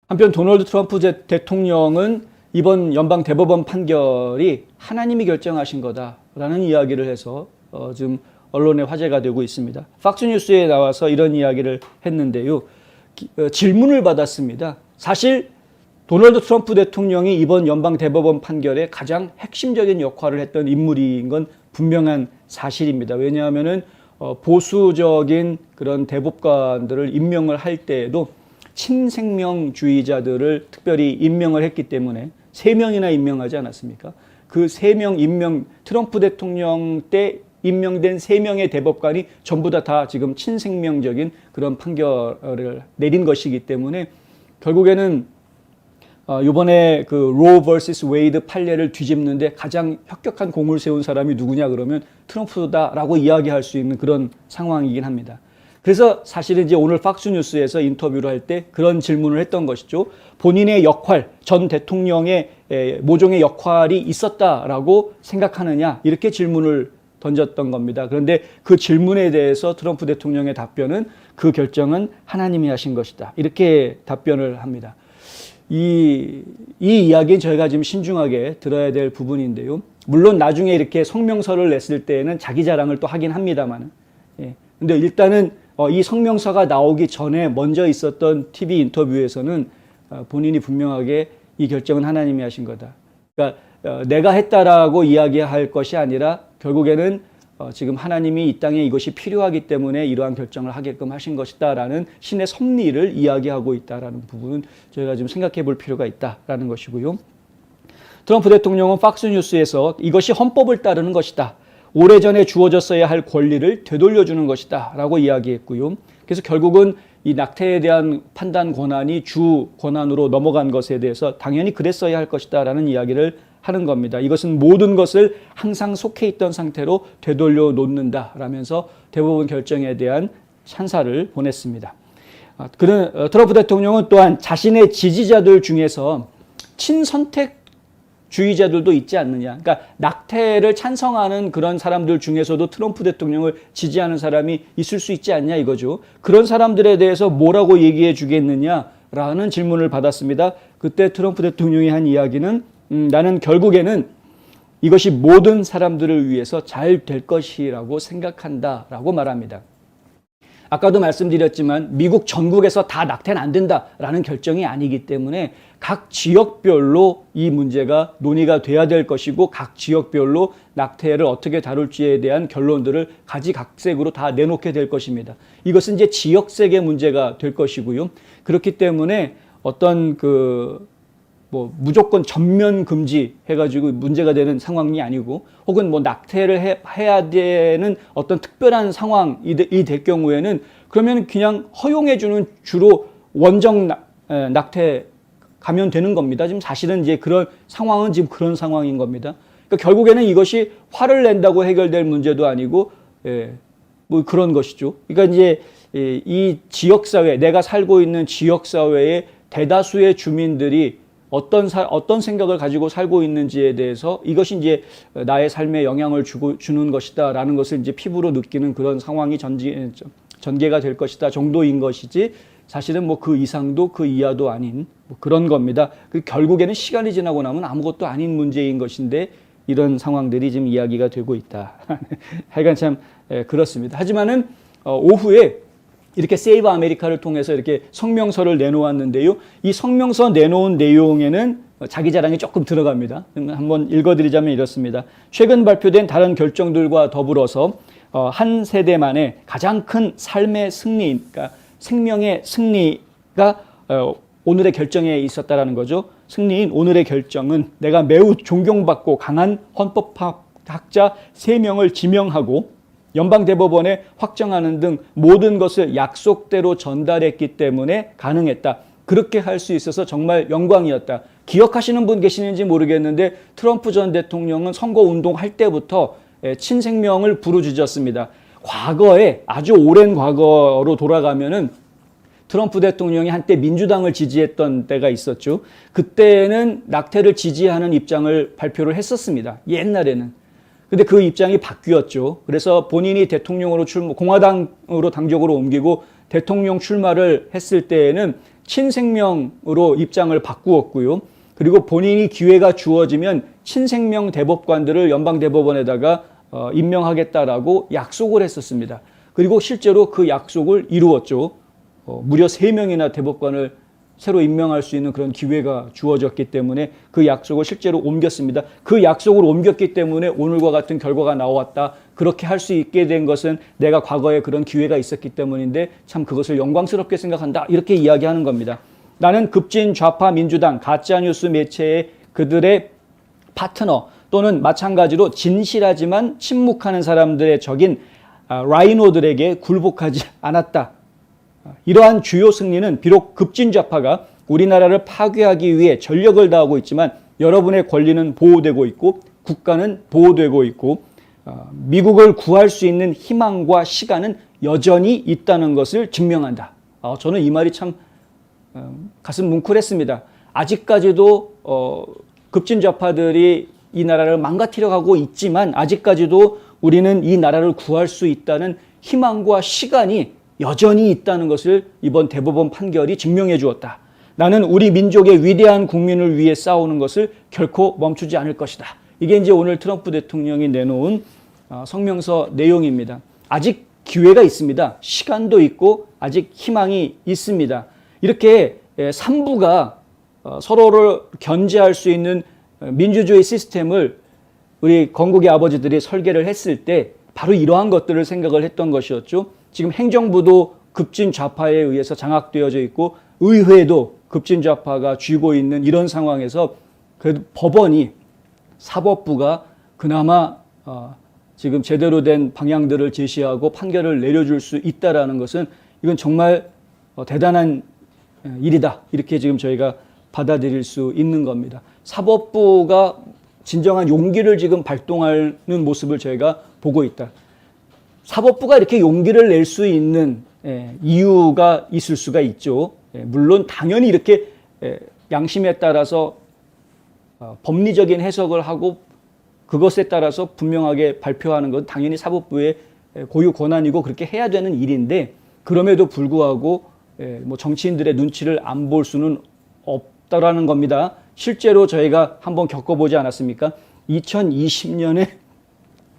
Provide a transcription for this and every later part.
한편 도널드 트럼프 대통령은 이번 연방 대법원 판결이 하나님이 결정하신 거다라는 이야기를 해서 지금 언론에 화제가 되고 있습니다. 팍스뉴스에 나와서 이런 이야기를 했는데요. 질문을 받았습니다. 사실 도널드 트럼프 대통령이 이번 연방 대법원 판결에 가장 핵심적인 역할을 했던 인물인 건 분명한 사실입니다. 왜냐하면은 보수적인 그런 대법관들을 임명을 할 때에도 친생명주의자들을 특별히 임명을 했기 때문에 3명이나 임명하지 않았습니까? 그 3명 임명, 트럼프 대통령 때 임명된 3명의 대법관이 전부 다 지금 친생명적인 그런 판결을 내린 것이기 때문에 결국에는 이번에 그 로 vs 웨이드 판례를 뒤집는데 가장 혁혁한 공을 세운 사람이 누구냐 그러면 트럼프다라고 이야기할 수 있는 그런 상황이긴 합니다. 그래서 사실은 이제 오늘 팍스뉴스에서 인터뷰를 할 때 그런 질문을 했던 것이죠. 본인의 역할, 전 대통령의 모종의 역할이 있었다라고 생각하느냐 이렇게 질문을 던졌던 겁니다. 그런데 그 질문에 대해서 트럼프 대통령의 답변은 그 결정은 하나님이 하신 것이다. 이렇게 답변을 합니다. 이 이야기는 저희가 지금 신중하게 들어야 될 부분인데요. 물론 나중에 이렇게 성명서를 냈을 때에는 자기 자랑을 또 하긴 합니다만. 근데 일단은 이 성명서가 나오기 전에 먼저 있었던 TV 인터뷰에서는 본인이 분명하게 이 결정은 하나님이 하신 거다. 그러니까 내가 했다라고 이야기할 것이 아니라 결국에는 지금 하나님이 이 땅에 이것이 필요하기 때문에 이러한 결정을 하게끔 하신 것이다라는 신의 섭리를 이야기하고 있다라는 부분은 저희가 좀 생각해 볼 필요가 있다라는 것이고요. 트럼프 대통령은 팍스뉴스에서 이것이 헌법을 따르는 것이다. 오래전에 주어졌어야 할 권리를 되돌려주는 것이다 라고 이야기했고요. 그래서 결국은 이 낙태에 대한 판단 권한이 주 권한으로 넘어간 것에 대해서 당연히 그랬어야 할 것이다 라는 이야기를 하는 겁니다. 이것은 모든 것을 항상 속해 있던 상태로 되돌려 놓는다 라면서 대법원 결정에 대한 찬사를 보냈습니다. 트럼프 대통령은 또한 자신의 지지자들 중에서 친선택 주의자들도 있지 않느냐. 그러니까 낙태를 찬성하는 그런 사람들 중에서도 트럼프 대통령을 지지하는 사람이 있을 수 있지 않냐 이거죠. 그런 사람들에 대해서 뭐라고 얘기해 주겠느냐라는 질문을 받았습니다. 그때 트럼프 대통령이 한 이야기는 나는 결국에는 이것이 모든 사람들을 위해서 잘 될 것이라고 생각한다라고 말합니다. 아까도 말씀드렸지만 미국 전국에서 다 낙태는 안 된다라는 결정이 아니기 때문에 각 지역별로 이 문제가 논의가 돼야 될 것이고 각 지역별로 낙태를 어떻게 다룰지에 대한 결론들을 가지각색으로 다 내놓게 될 것입니다. 이것은 이제 지역색의 문제가 될 것이고요. 그렇기 때문에 어떤 무조건 전면 금지 해가지고 문제가 되는 상황이 아니고 혹은 낙태를 해야 되는 어떤 특별한 상황이 될 경우에는 그러면 그냥 허용해주는 주로 원정 낙태 가면 되는 겁니다. 지금 사실은 이제 그런 상황은 지금 그런 상황인 겁니다. 그러니까 결국에는 이것이 화를 낸다고 해결될 문제도 아니고 그런 것이죠. 그러니까 이제 이 지역사회, 내가 살고 있는 지역사회의 대다수의 주민들이 어떤 생각을 가지고 살고 있는지에 대해서 이것이 이제 나의 삶에 영향을 주는 것이다라는 것을 이제 피부로 느끼는 그런 상황이 전개가 될 것이다 정도인 것이지 사실은 그 이상도 그 이하도 아닌 그런 겁니다. 결국에는 시간이 지나고 나면 아무것도 아닌 문제인 것인데 이런 상황들이 지금 이야기가 되고 있다. 하여간 참 그렇습니다. 하지만은 오후에 이렇게 세이브 아메리카를 통해서 이렇게 성명서를 내놓았는데요. 이 성명서 내놓은 내용에는 자기 자랑이 조금 들어갑니다. 한번 읽어드리자면 이렇습니다. 최근 발표된 다른 결정들과 더불어서 한 세대 만에 가장 큰 삶의 승리, 그러니까 생명의 승리가 오늘의 결정에 있었다라는 거죠. 승리인 오늘의 결정은 내가 매우 존경받고 강한 헌법학자 3명을 지명하고 연방대법원에 확정하는 등 모든 것을 약속대로 전달했기 때문에 가능했다. 그렇게 할 수 있어서 정말 영광이었다. 기억하시는 분 계시는지 모르겠는데 트럼프 전 대통령은 선거운동할 때부터 친생명을 부르짖었습니다. 과거에 아주 오랜 과거로 돌아가면은 트럼프 대통령이 한때 민주당을 지지했던 때가 있었죠. 그때는 낙태를 지지하는 입장을 발표를 했었습니다. 옛날에는. 근데 그 입장이 바뀌었죠. 그래서 본인이 대통령으로 공화당으로 당적으로 옮기고 대통령 출마를 했을 때에는 친생명으로 입장을 바꾸었고요. 그리고 본인이 기회가 주어지면 친생명 대법관들을 연방대법원에다가 임명하겠다라고 약속을 했었습니다. 그리고 실제로 그 약속을 이루었죠. 무려 3명이나 대법관을 새로 임명할 수 있는 그런 기회가 주어졌기 때문에 그 약속을 실제로 옮겼습니다. 그 약속을 옮겼기 때문에 오늘과 같은 결과가 나왔다. 그렇게 할 수 있게 된 것은 내가 과거에 그런 기회가 있었기 때문인데 참 그것을 영광스럽게 생각한다. 이렇게 이야기하는 겁니다. 나는 급진 좌파 민주당 가짜뉴스 매체의 그들의 파트너 또는 마찬가지로 진실하지만 침묵하는 사람들의 적인 라이노들에게 굴복하지 않았다. 이러한 주요 승리는 비록 급진좌파가 우리나라를 파괴하기 위해 전력을 다하고 있지만 여러분의 권리는 보호되고 있고 국가는 보호되고 있고 미국을 구할 수 있는 희망과 시간은 여전히 있다는 것을 증명한다. 저는 이 말이 참 가슴 뭉클했습니다. 아직까지도 급진좌파들이 이 나라를 망가뜨려 가고 있지만 아직까지도 우리는 이 나라를 구할 수 있다는 희망과 시간이 여전히 있다는 것을 이번 대법원 판결이 증명해 주었다. 나는 우리 민족의 위대한 국민을 위해 싸우는 것을 결코 멈추지 않을 것이다. 이게 이제 오늘 트럼프 대통령이 내놓은 성명서 내용입니다. 아직 기회가 있습니다. 시간도 있고 아직 희망이 있습니다. 이렇게 삼부가 서로를 견제할 수 있는 민주주의 시스템을 우리 건국의 아버지들이 설계를 했을 때 바로 이러한 것들을 생각을 했던 것이었죠. 지금 행정부도 급진 좌파에 의해서 장악되어져 있고 의회도 급진 좌파가 쥐고 있는 이런 상황에서 그래도 법원이 사법부가 그나마 지금 제대로 된 방향들을 제시하고 판결을 내려줄 수 있다라는 것은 이건 정말 대단한 일이다. 이렇게 지금 저희가 받아들일 수 있는 겁니다. 사법부가 진정한 용기를 지금 발동하는 모습을 저희가 보고 있다. 사법부가 이렇게 용기를 낼 수 있는 이유가 있을 수가 있죠. 물론 당연히 이렇게 양심에 따라서 법리적인 해석을 하고 그것에 따라서 분명하게 발표하는 건 당연히 사법부의 고유 권한이고 그렇게 해야 되는 일인데 그럼에도 불구하고 뭐 정치인들의 눈치를 안 볼 수는 없다라는 겁니다. 실제로 저희가 한번 겪어보지 않았습니까? 2020년에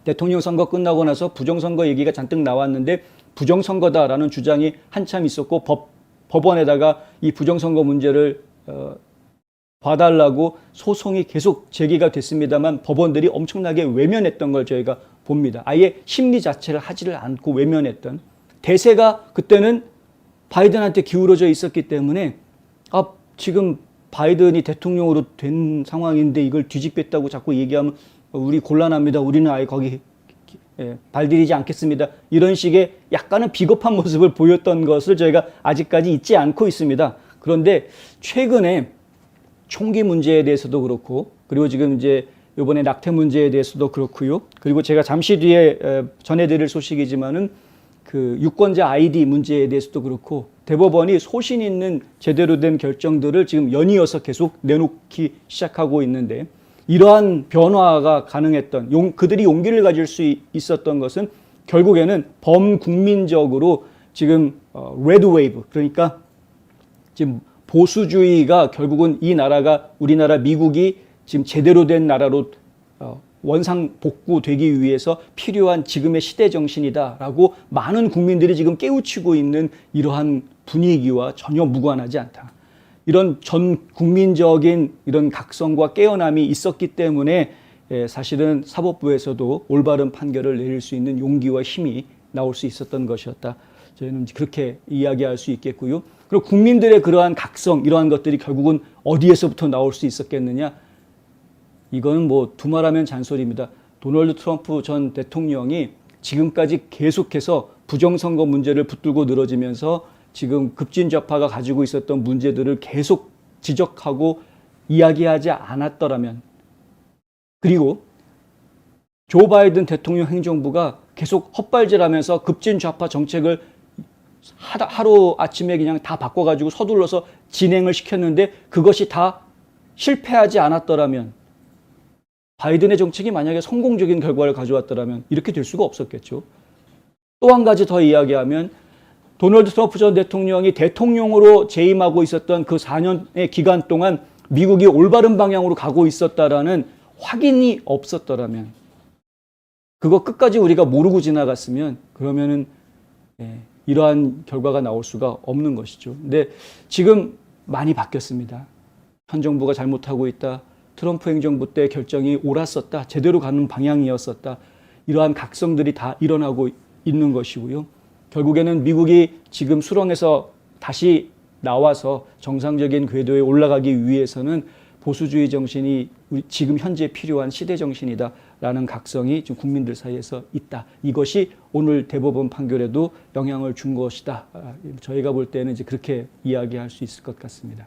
대통령 선거 끝나고 나서 부정선거 얘기가 잔뜩 나왔는데 부정선거다라는 주장이 한참 있었고 법원에다가 이 부정선거 문제를 봐달라고 소송이 계속 제기가 됐습니다만 법원들이 엄청나게 외면했던 걸 저희가 봅니다. 아예 심리 자체를 하지를 않고 외면했던 대세가 그때는 바이든한테 기울어져 있었기 때문에 지금 바이든이 대통령으로 된 상황인데 이걸 뒤집겠다고 자꾸 얘기하면 우리 곤란합니다. 우리는 아예 거기 발디디지 않겠습니다. 이런 식의 약간은 비겁한 모습을 보였던 것을 저희가 아직까지 잊지 않고 있습니다. 그런데 최근에 총기 문제에 대해서도 그렇고 그리고 지금 이제 이번에 낙태 문제에 대해서도 그렇고요. 그리고 제가 잠시 뒤에 전해드릴 소식이지만은 그 유권자 아이디 문제에 대해서도 그렇고 대법원이 소신 있는 제대로 된 결정들을 지금 연이어서 계속 내놓기 시작하고 있는데 이러한 변화가 가능했던 그들이 용기를 가질 수 있었던 것은 결국에는 범국민적으로 지금 레드 웨이브 그러니까 지금 보수주의가 결국은 이 나라가 우리나라 미국이 지금 제대로 된 나라로 원상복구되기 위해서 필요한 지금의 시대 정신이다라고 많은 국민들이 지금 깨우치고 있는 이러한 분위기와 전혀 무관하지 않다. 이런 전 국민적인 이런 각성과 깨어남이 있었기 때문에 사실은 사법부에서도 올바른 판결을 내릴 수 있는 용기와 힘이 나올 수 있었던 것이었다. 저희는 그렇게 이야기할 수 있겠고요. 그리고 국민들의 그러한 각성, 이러한 것들이 결국은 어디에서부터 나올 수 있었겠느냐? 이거는 뭐 두말하면 잔소리입니다. 도널드 트럼프 전 대통령이 지금까지 계속해서 부정선거 문제를 붙들고 늘어지면서 지금 급진좌파가 가지고 있었던 문제들을 계속 지적하고 이야기하지 않았더라면 그리고 조 바이든 대통령 행정부가 계속 헛발질하면서 급진좌파 정책을 하루 아침에 그냥 다 바꿔가지고 서둘러서 진행을 시켰는데 그것이 다 실패하지 않았더라면 바이든의 정책이 만약에 성공적인 결과를 가져왔더라면 이렇게 될 수가 없었겠죠. 또 한 가지 더 이야기하면 도널드 트럼프 전 대통령이 대통령으로 재임하고 있었던 그 4년의 기간 동안 미국이 올바른 방향으로 가고 있었다라는 확인이 없었더라면, 그거 끝까지 우리가 모르고 지나갔으면 그러면은 이러한 결과가 나올 수가 없는 것이죠. 근데 지금 많이 바뀌었습니다. 현 정부가 잘못하고 있다. 트럼프 행정부 때 결정이 옳았었다. 제대로 가는 방향이었었다. 이러한 각성들이 다 일어나고 있는 것이고요. 결국에는 미국이 지금 수렁에서 다시 나와서 정상적인 궤도에 올라가기 위해서는 보수주의 정신이 지금 현재 필요한 시대 정신이다라는 각성이 지금 국민들 사이에서 있다. 이것이 오늘 대법원 판결에도 영향을 준 것이다. 저희가 볼 때는 이제 그렇게 이야기할 수 있을 것 같습니다.